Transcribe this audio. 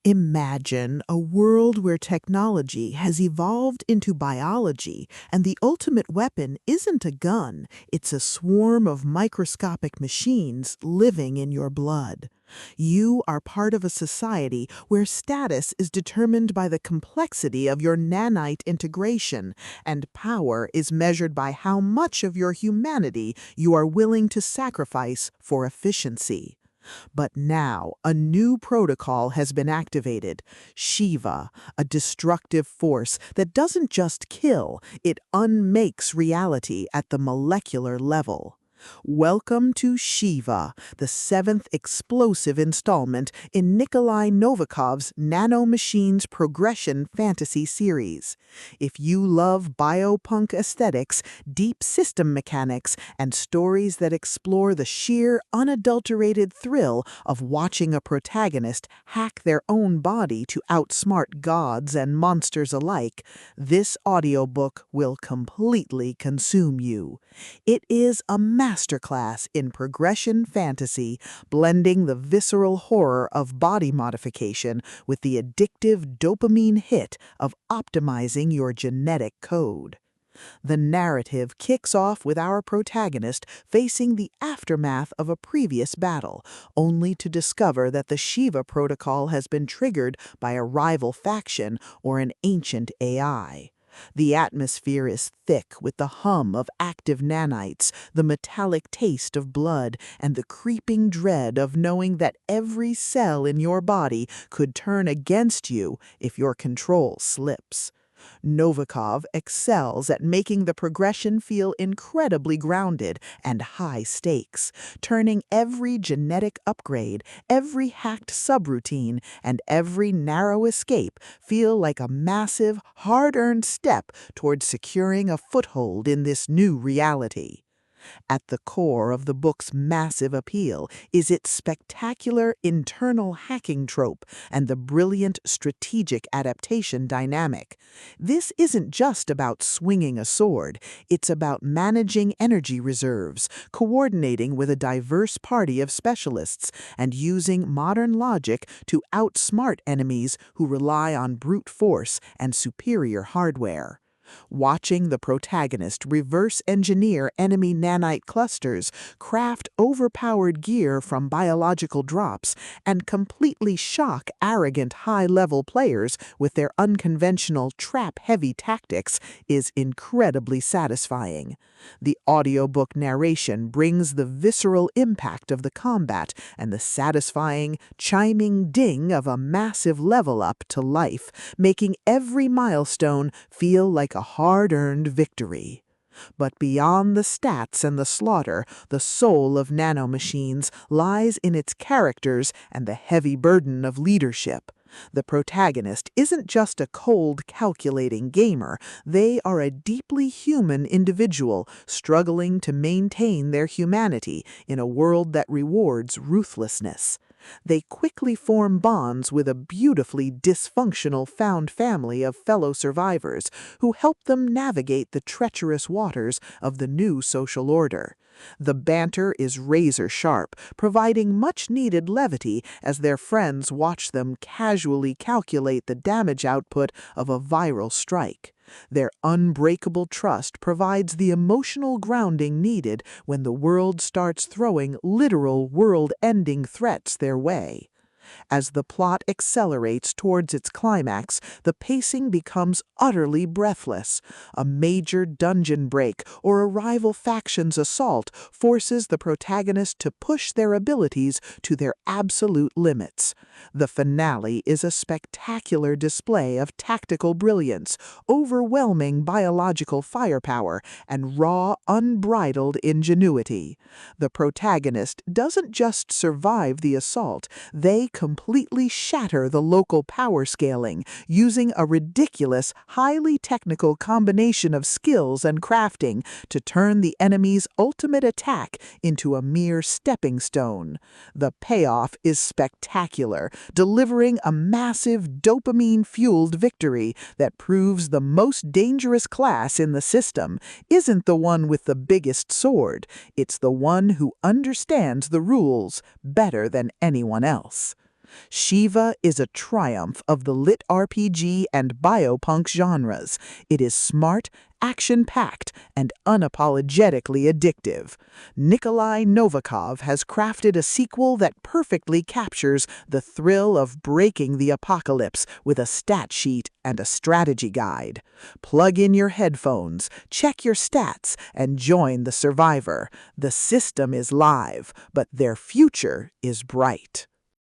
Imagine a world where technology has evolved into biology and the ultimate weapon isn't a gun, it's a swarm of microscopic machines living in your blood. You are part of a society where status is determined by the complexity of your nanite integration, and power is measured by how much of your humanity you are willing to sacrifice for efficiency. But now, a new protocol has been activated, Shiva, a destructive force that doesn't just kill, it unmakes reality at the molecular level. Welcome to Shiva, the seventh explosive installment in Nikolai Novikov's Nanomachines progression fantasy series. If you love biopunk aesthetics, deep system mechanics, and stories that explore the sheer, unadulterated thrill of watching a protagonist hack their own body to outsmart gods and monsters alike, this audiobook will completely consume you. It is a masterclass in progression fantasy, blending the visceral horror of body modification with the addictive dopamine hit of optimizing your genetic code. The narrative kicks off with our protagonist facing the aftermath of a previous battle, only to discover that the Shiva protocol has been triggered by a rival faction or an ancient AI. The atmosphere is thick with the hum of active nanites, the metallic taste of blood, and the creeping dread of knowing that every cell in your body could turn against you if your control slips. Novikov excels at making the progression feel incredibly grounded and high stakes, turning every genetic upgrade, every hacked subroutine, and every narrow escape feel like a massive, hard-earned step towards securing a foothold in this new reality. At the core of the book's massive appeal is its spectacular internal hacking trope and the brilliant strategic adaptation dynamic. This isn't just about swinging a sword, it's about managing energy reserves, coordinating with a diverse party of specialists, and using modern logic to outsmart enemies who rely on brute force and superior hardware. Watching the protagonist reverse engineer enemy nanite clusters, craft overpowered gear from biological drops, and completely shock arrogant high-level players with their unconventional trap-heavy tactics is incredibly satisfying. The audiobook narration brings the visceral impact of the combat and the satisfying, chiming ding of a massive level-up to life, making every milestone feel like a hard-earned victory. But beyond the stats and the slaughter, the soul of Nanomachines lies in its characters and the heavy burden of leadership. The protagonist isn't just a cold, calculating gamer, they are a deeply human individual struggling to maintain their humanity in a world that rewards ruthlessness. They quickly form bonds with a beautifully dysfunctional found family of fellow survivors who help them navigate the treacherous waters of the new social order. The banter is razor-sharp, providing much-needed levity as their friends watch them casually calculate the damage output of a viral strike. Their unbreakable trust provides the emotional grounding needed when the world starts throwing literal world-ending threats their way. As the plot accelerates towards its climax, the pacing becomes utterly breathless. A major dungeon break or a rival faction's assault forces the protagonist to push their abilities to their absolute limits. The finale is a spectacular display of tactical brilliance, overwhelming biological firepower, and raw, unbridled ingenuity. The protagonist doesn't just survive the assault, they completely shatter the local power scaling, using a ridiculous, highly technical combination of skills and crafting to turn the enemy's ultimate attack into a mere stepping stone. The payoff is spectacular, delivering a massive dopamine-fueled victory that proves the most dangerous class in the system isn't the one with the biggest sword, it's the one who understands the rules better than anyone else. Shiva is a triumph of the LitRPG and biopunk genres. It is smart, action-packed, and unapologetically addictive. Nikolai Novikov has crafted a sequel that perfectly captures the thrill of breaking the apocalypse with a stat sheet and a strategy guide. Plug in your headphones, check your stats, and join the survivor. The system is live, but their future is bright.